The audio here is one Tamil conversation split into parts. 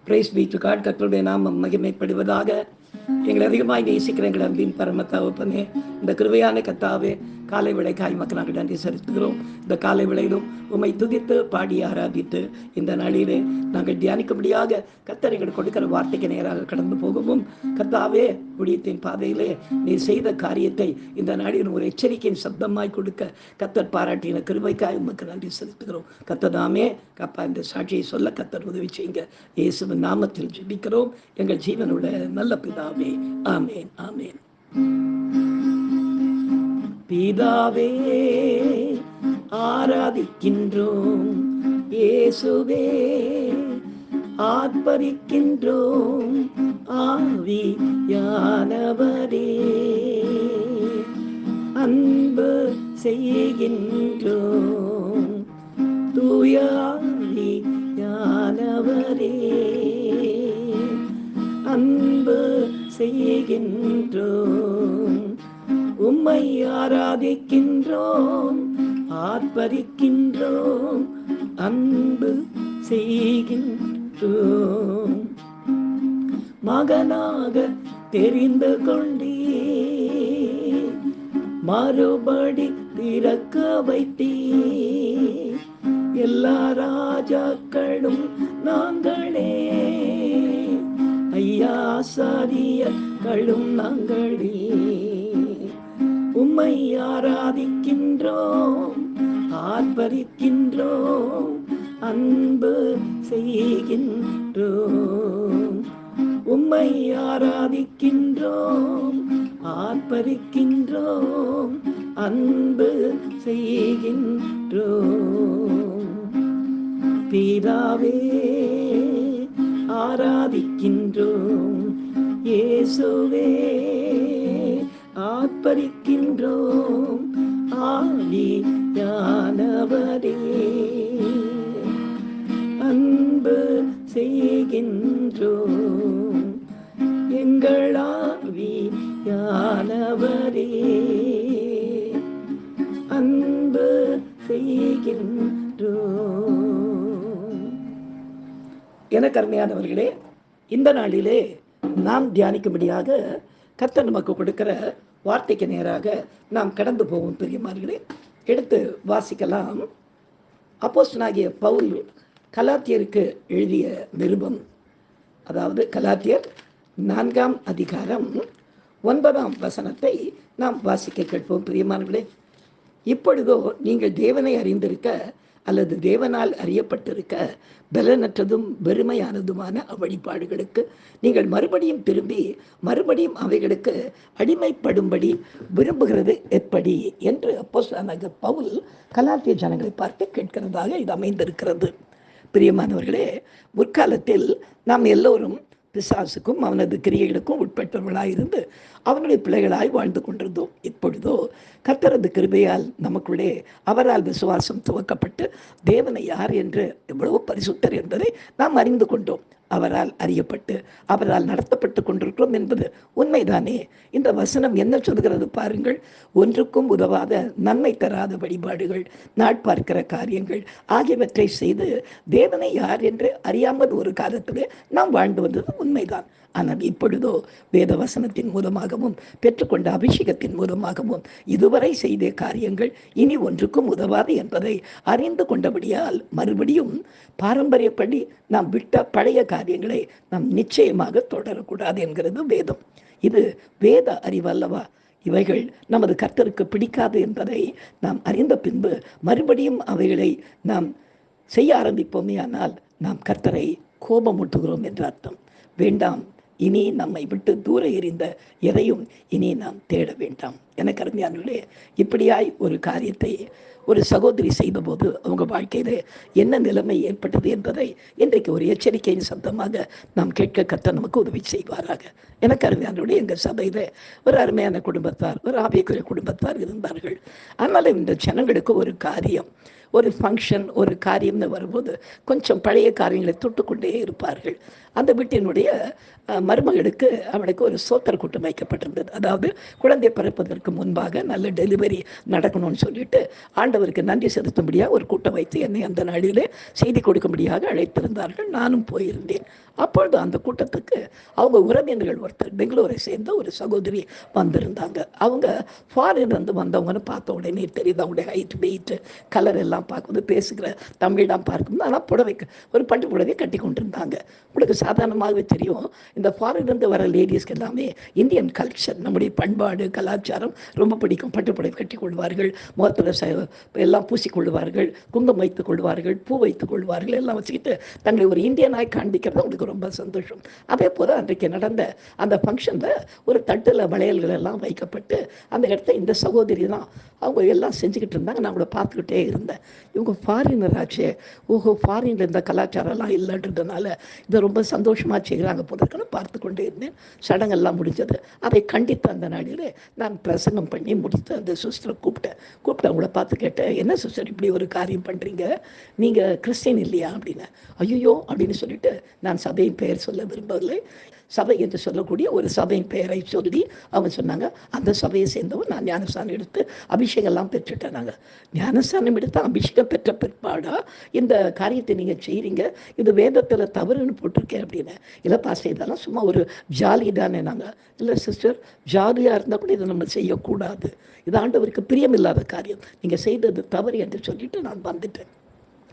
Price B to God. கர்த்தருடைய நாமம் மகிமைப்படுவதாக. எங்களை அதிகமாக நேசிக்கிற எங்கள் அன்பின் பரம தகப்பனே, இந்த கிருபையான கர்த்தாவே, காலை விளைக்காய் மக்கள் நாங்கள் நன்றி செலுத்துகிறோம். இந்த காலை விளையிலும் உம்மை துதித்து பாடி ஆராதித்து இந்த நாளிலே நாங்கள் தியானிக்கும்படியாக கர்த்தர் எங்களுக்கு கொடுக்கிற வார்த்தைக்கு நேராக கடந்து போகவும், கர்த்தாவே ஊழியத்தின் பாதையிலே நீ செய்த காரியத்தை இந்த நாளில் ஒரு எச்சரிக்கையின் சப்தமாய் கொடுக்க கர்த்தர் பாராட்டின கிருபைக்காய் உமக்கு நன்றி செலுத்துகிறோம். கர்த்தர் நாமே கப்பா இந்த சாட்சியை சொல்ல கர்த்தர் உதவி செய்யுங்க. இயேசுவின் நாமத்தில் ஜெபிக்கிறோம் எங்கள் ஜீவனுள்ள நல்ல பிதாவே. ஆமேன், ஆமேன். பிதாவே ஆராதிக்கின்றோம், இயேசுவே ஆர்ப்பரிக்கின்றோம், ஆவியானவரே அன்பு செய்கின்றோம், தூய ஆவியானவரே அன்பு செய்கின்றோம், உம்மை ஆராதிக்கின்றோம், ஆர்ப்பரிக்கின்றோம், அன்பு செய்கின்றோம். மகனாக தெரிந்து கொண்டே மறுபடி பிறக்க வைத்தே, எல்லா ராஜாக்களும் நாங்களே, ஐயா ஆசாரியர்களும் நாங்களே, உம்மை ஆராதிக்கின்றோம், ஆர்ப்பரிக்கின்றோம், அன்பு செய்கின்றோம், உம்மை ஆராதிக்கின்றோம், ஆர்ப்பரிக்கின்றோம், அன்பு செய்கின்றோம். பிதாவே ஆராதிக்கின்றோம், இயேசுவே ஆர்ப்பரிக்கின்றோம், ஆவியானவரே அன்பு செய்கின்றோம், எங்கள் ஆவியானவரே அன்பு செய்கின்றோம். எனக்கு அருமையானவர்களே, இந்த நாளிலே நாம் தியானிக்கும்படியாக கர்த்தர் நமக்கு கொடுக்கிற வார்த்தைக்கு நேராக நாம் கடந்து போவோம். பிரியமானவர்களே, எடுத்து வாசிக்கலாம். அப்போஸ்தலனாகிய பவுல் கலாத்தியருக்கு எழுதிய நிருபம், அதாவது கலாத்தியர் 4ஆம் அதிகாரம் 9ஆம் வசனத்தை நாம் வாசிக்க கேட்போம். பிரியமானவர்களே, இப்பொழுதோ நீங்கள் தேவனை அறிந்திருக்க அல்லது தேவனால் அறியப்பட்டிருக்க பலனற்றதும் வெறுமையானதுமான வழிபாடுகளுக்கு நீங்கள் மறுபடியும் திரும்பி மறுபடியும் அவைகளுக்கு அடிமைப்படும்படி விரும்புகிறது எப்படி என்று அப்போஸ்தலனாகிய பவுல் கலாத்திய ஜனங்களை பார்த்து கேட்கிறதாக இது அமைந்திருக்கிறது. பிரியமானவர்களே, முற்காலத்தில் நாம் எல்லோரும் பிசாசுக்கும் அவனது கிரியைகளுக்கும் உட்பட்டவர்களாயிருந்து அவனுடைய பிள்ளைகளாய் வாழ்ந்து கொண்டிருந்தோம். இப்பொழுதோ கர்த்தரது கிருபையால் நமக்குள்ளே அவரால் விசுவாசம் துவக்கப்பட்டு தேவனை யார் என்று எவ்வளவு பரிசுத்தர் என்பதை நாம் அறிந்து கொண்டோம். அவரால் அறியப்பட்டு அவரால் நடத்தப்பட்டு கொண்டிருக்கிறோம் என்பது உண்மைதானே. இந்த வசனம் என்ன சொல்கிறது பாருங்கள். ஒன்றுக்கும் உதவாத நன்மை தராத வழிபாடுகள், நாட்பார்க்கிற காரியங்கள் ஆகியவற்றை செய்து தேவனை யார் என்று அறியாமல் ஒரு காலத்திலே நாம் வாழ்ந்து வந்தது உண்மைதான். ஆனால் இப்பொழுதோ வேத வசனத்தின் மூலமாகவும் பெற்றுக்கொண்ட அபிஷேகத்தின் மூலமாகவும் இதுவரை செய்த காரியங்கள் இனி ஒன்றுக்கும் உதவாது என்பதை அறிந்து கொண்டபடியால் மறுபடியும் பாரம்பரியப்படி நாம் விட்ட பழைய காரியங்களை நாம் நிச்சயமாக தொடரக்கூடாது என்கிறது வேதம். இது வேத அறிவல்லவா. இவைகள் நமது கர்த்தருக்கு பிடிக்காது என்பதை நாம் அறிந்த பின்பு மறுபடியும் அவைகளை நாம் செய்ய ஆரம்பிப்போமே, ஆனால் நாம் கர்த்தரை கோபமூட்டுகிறோம் என்ற அர்த்தம். வேண்டாம், இனி நம்மை விட்டு தூர எறிந்த எதையும் இனி நாம் தேட வேண்டாம். எனக்கு அருமையானவர்களே, இப்படியாய் ஒரு காரியத்தை ஒரு சகோதரி செய்தபோது அவங்க வாழ்க்கையில என்ன நிலைமை ஏற்பட்டது என்பதை இன்றைக்கு ஒரு எச்சரிக்கையின் சத்தமாக நாம் கேட்க கர்த்தர் நமக்கு உதவி செய்வாராக. எனக்கு அருமையானவர்களே, எங்கள் சபையில ஒரு அருமையான குடும்பத்தார், ஒரு ஆவிக்குரிய குடும்பத்தார் இருந்தார்கள். அதனால இந்த ஜனங்களுக்கு ஒரு காரியம், ஒரு ஃபங்க்ஷன், ஒரு காரியம்னு வரும்போது கொஞ்சம் பழைய காரியங்களை தொட்டுக்கொண்டே இருப்பார்கள். அந்த வீட்டினுடைய மருமகளுக்கு அவனுக்கு ஒரு சோத்திர கூட்டம் வைக்கப்பட்டிருந்தது. அதாவது குழந்தை பிறப்பதற்கு முன்பாக நல்ல டெலிவரி நடக்கணும்னு சொல்லிட்டு ஆண்டவருக்கு நன்றி செலுத்தும்படியாக ஒரு கூட்டம் வைத்து என்னை அந்த நாளிலே செய்தி கொடுக்கும்படியாக அழைத்திருந்தார்கள். நானும் போயிருந்தேன். அப்பொழுது அந்த கூட்டத்துக்கு அவங்க உறவினர்கள் ஒருத்தர் பெங்களூரை சேர்ந்த ஒரு சகோதரி வந்திருந்தாங்க. அவங்க ஃபாரின்லேருந்து வந்தவங்கன்னு பார்த்த உடனே தெரியுது. அவங்களுடைய ஹைட் வெயிட்டு கலர் எல்லாம் பார்க்கும்போது பேசுகிற தமிழெலாம் பார்க்கும்போது ஆனால் புடவைக்கு ஒரு பட்டு புடவை கட்டி கொண்டிருந்தாங்க. உங்களுக்கு சாதாரணமாகவே தெரியும், இந்த ஃபாரின்லேருந்து வர லேடிஸ்க்கு எல்லாமே இந்தியன் கல்ச்சர், நம்முடைய பண்பாடு கலாச்சாரம் ரொம்ப பிடிக்கும். பட்டு புடவை கட்டி கொள்வார்கள், முகத்தில் எல்லாம் பூசிக்கொள்வார்கள், குங்குமம் வைத்துக் கொள்வார்கள், பூ வைத்துக் கொள்வார்கள், எல்லாம் வச்சுக்கிட்டு தங்களை ஒரு இந்தியனாய் காண்பிக்கிறது அவங்களுக்கு ரொம்ப சந்தோஷம். அதே போல் அன்றைக்கு நடந்த அந்த ஃபங்க்ஷனில் ஒரு தட்டில் வளையல்கள் எல்லாம் வைக்கப்பட்டு அந்த இடத்த இந்த சகோதரி தான் அவங்க எல்லாம் செஞ்சுக்கிட்டு இருந்தாங்க. நான் கூட பார்த்துக்கிட்டே இருந்தேன். இவங்க ஃபாரினர் ஆச்சே, ஓஹோ ஃபாரினில் இந்த கலாச்சாரம்லாம் இல்லைன்றதுனால இதை ரொம்ப சந்தோஷமாக செய்கிறாங்க போதற்குன்னு பார்த்து கொண்டே இருந்தேன். சடங்கெல்லாம் முடிஞ்சது. அதை கண்டித்து அந்த நாளில் நான் பிரசங்கம் பண்ணி முடித்து அந்த சிஸ்டரை கூப்பிட்டு அவங்கள பார்த்து கேட்டேன், என்ன சிஸ்டர் இப்படி ஒரு காரியம் பண்ணுறீங்க, நீங்கள் கிறிஸ்டின் இல்லையா அப்படின்னு. ஐயோ அப்படின்னு சொல்லிட்டு நான் சபையின் பெயர் சொல்ல விரும்பவில்லை. சபை என்று சொல்லக்கூடிய ஒரு சபையின் பெயரை சொல்லி அவங்க சொன்னாங்க, அந்த சபையை சேர்ந்தவன் நான் ஞானஸ்தானம் எடுத்து அபிஷேகம்லாம் பெற்றுட்டேன். நாங்கள் ஞானஸ்தானம் எடுத்து அபிஷேகம் பெற்ற பிற்பாடா இந்த காரியத்தை நீங்கள் செய்கிறீங்க, இது வேதத்தில் தவறுன்னு போட்டிருக்கேன் அப்படின்னு. இல்லைப்பா செய்தாலும் சும்மா ஒரு ஜாலி தானே. நாங்கள் இல்லை சிஸ்டர், ஜாலியாக இருந்தால் கூட இதை நம்ம செய்யக்கூடாது, இது ஆண்டவருக்கு பிரியமில்லாத காரியம், நீங்கள் செய்தது தவறு என்று சொல்லிட்டு நான் வந்துட்டேன்.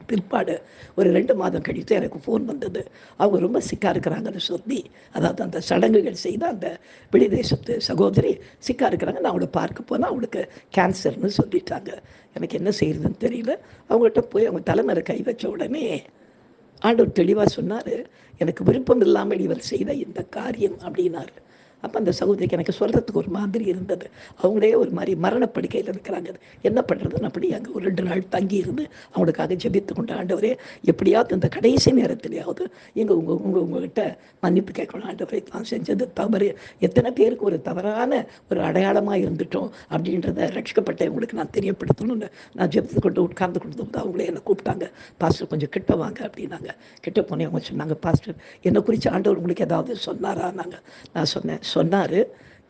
பிற்பாடு ஒரு 2 மாதம் கழித்து எனக்கு ஃபோன் வந்தது. அவங்க ரொம்ப சிக்காக இருக்கிறாங்கன்னு சொல்லி, அதாவது அந்த சடங்குகள் செய்த அந்த வெளிதேசத்து சகோதரி சிக்காக இருக்கிறாங்க. நான் அவளை பார்க்க போனால் அவளுக்கு கேன்சர்னு சொல்லிட்டாங்க. எனக்கு என்ன செய்யறதுன்னு தெரியல. அவங்கள்ட்ட போய் அவங்க தலைமையில கை வச்ச உடனே ஆண்டவர் தெளிவாக சொன்னார், எனக்கு விருப்பம் இல்லாமல் இவர் செய்த இந்த காரியம் அப்படின்னாரு. அப்போ அந்த சகோதரிக்கு எனக்கு சொல்கிறதுக்கு ஒரு மாதிரி இருந்தது. அவங்களே ஒரு மாதிரி மரணப்படுக்கையில் இருக்கிறாங்க. என்ன பண்ணுறதுன்னு அப்படி அங்கே ஒரு 2 நாள் தங்கி இருந்து அவங்களுக்காக ஜெபித்து கொண்டு, ஆண்டவரே எப்படியாவது இந்த கடைசி நேரத்திலேயாவது உங்கள்கிட்ட மன்னிப்பு கேட்கணும் ஆண்டவரே, நான் செஞ்சது தவறு, எத்தனை பேருக்கு ஒரு தவறான ஒரு அடையாளமாக இருந்துட்டோம் அப்படின்றத ரட்சிக்கப்பட்ட உங்களுக்கு நான் தெரியப்படுத்தணும்னு நான் ஜெபித்து கொண்டு உட்கார்ந்து கொண்டு அவங்களே என்னை கூப்பிட்டாங்க. பாஸ்டர் கொஞ்சம் கிட்ட வாங்க அப்படின்னாங்க. கிட்ட போனே அவங்க சொன்னாங்க, பாஸ்டர் என்னை குறித்து ஆண்டவர் உங்களுக்கு ஏதாவது சொன்னாரா? நான் சொன்னார்.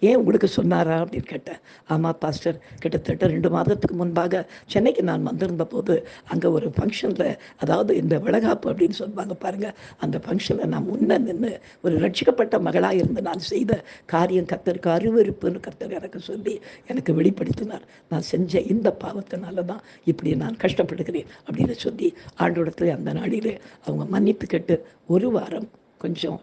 ஏன் உங்களுக்கு சொன்னாரா அப்படின்னு கேட்டேன். ஆமாம் பாஸ்டர், கிட்டத்தட்ட 2 மாதத்துக்கு முன்பாக சென்னைக்கு நான் வந்திருந்த போது அங்கே ஒரு ஃபங்க்ஷனில், அதாவது இந்த விளகாப்பு அப்படின்னு சொல்லுவாங்க பாருங்கள், அந்த ஃபங்க்ஷனில் நான் முன்ன நின்று ஒரு ரட்சிக்கப்பட்ட மகளாக இருந்து நான் செய்த காரியம் கர்த்தருக்கு அருவருப்புன்னு கர்த்தர் எனக்கு சொல்லி எனக்கு வெளிப்படுத்தினார். நான் செஞ்ச இந்த பாவத்தினால தான் இப்படி நான் கஷ்டப்படுகிறேன் அப்படின்னு சொல்லி ஆண்டோடத்தில் அந்த நாளிலே அவங்க மன்னிப்பு கேட்டு 1 வாரம் கொஞ்சம்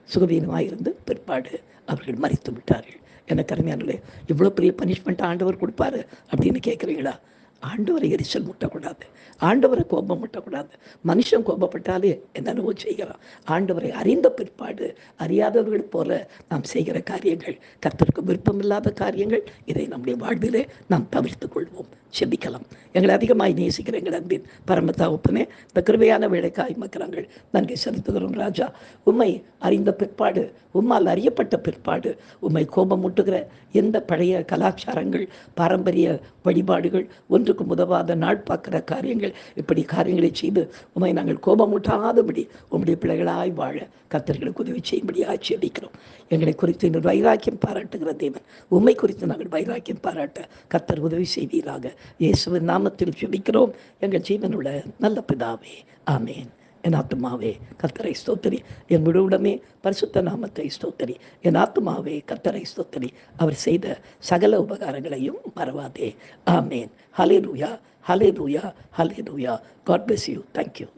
சுகவீனமாக இருந்து பிற்பாடு அவர்கள் மறித்து விட்டார்கள். எனக்கு அருமையானே, இவ்வளோ பெரிய பனிஷ்மெண்ட் ஆண்டவர் கொடுப்பாரு அப்படின்னு கேட்குறீங்களா? ஆண்டவரை எரிச்சல் முட்டக்கூடாது, ஆண்டவரை கோபம் முட்டக்கூடாது. மனுஷன் கோபப்பட்டாலே என்னென்னவோ செய்கிறான். ஆண்டவரை அறிந்த பிற்பாடு அறியாதவர்கள் போல நாம் செய்கிற காரியங்கள் கர்த்தருக்கு விருப்பமில்லாத காரியங்கள். இதை நம்முடைய வாழ்விலே நாம் தவிர்த்து கொள்வோம். செபிக்கலாம். எங்களை அதிகமாய் நேசிக்கிற எங்கள் அன்பின் பரம தகப்பனே, இந்த கிருபையான வேலைக்காய் மக்கள் நன்றி செலுத்துகிறோம் ராஜா. உம்மை அறிந்த பிற்பாடு, உம்மால் அறியப்பட்ட பிற்பாடு உம்மை கோபம் முட்டுகிற எந்த பழைய கலாச்சாரங்கள், பாரம்பரிய வழிபாடுகள், ஒன்றுக்கு உதவாத நாள் பார்க்குற காரியங்கள், இப்படி காரியங்களை செய்து உம்மை நாங்கள் கோபமூட்டாதபடி உம்முடைய பிள்ளைகளாய் வாழ கர்த்தர்களுக்கு உதவி செய்யும்படியாக செபிக்கிறோம். எங்களை குறித்து இன்னொரு வைராக்கியம் பாராட்டுகிற தேவன், உம்மை குறித்து நாங்கள் வைராக்கியம் பாராட்ட கர்த்தர் உதவி செய்வீராக. இயேசுவின் நாமத்தில் ஜெபிக்கிறோம் எங்கள் ஜீவனுள்ள நல்ல பிதாவே, ஆமேன். என் ஆத்துமாவே கர்த்தரை ஸ்தோத்திரி, என் முழுவதுமே பரிசுத்த நாமத்தை ஸ்தோத்திரி. என் ஆத்துமாவே கர்த்தரை ஸ்தோத்திரி, அவர் செய்த சகல உபகாரங்களையும் மறவாதே. ஆமேன். ஹல்லேலூயா, ஹல்லேலூயா, ஹல்லேலூயா. God bless you. Thank you.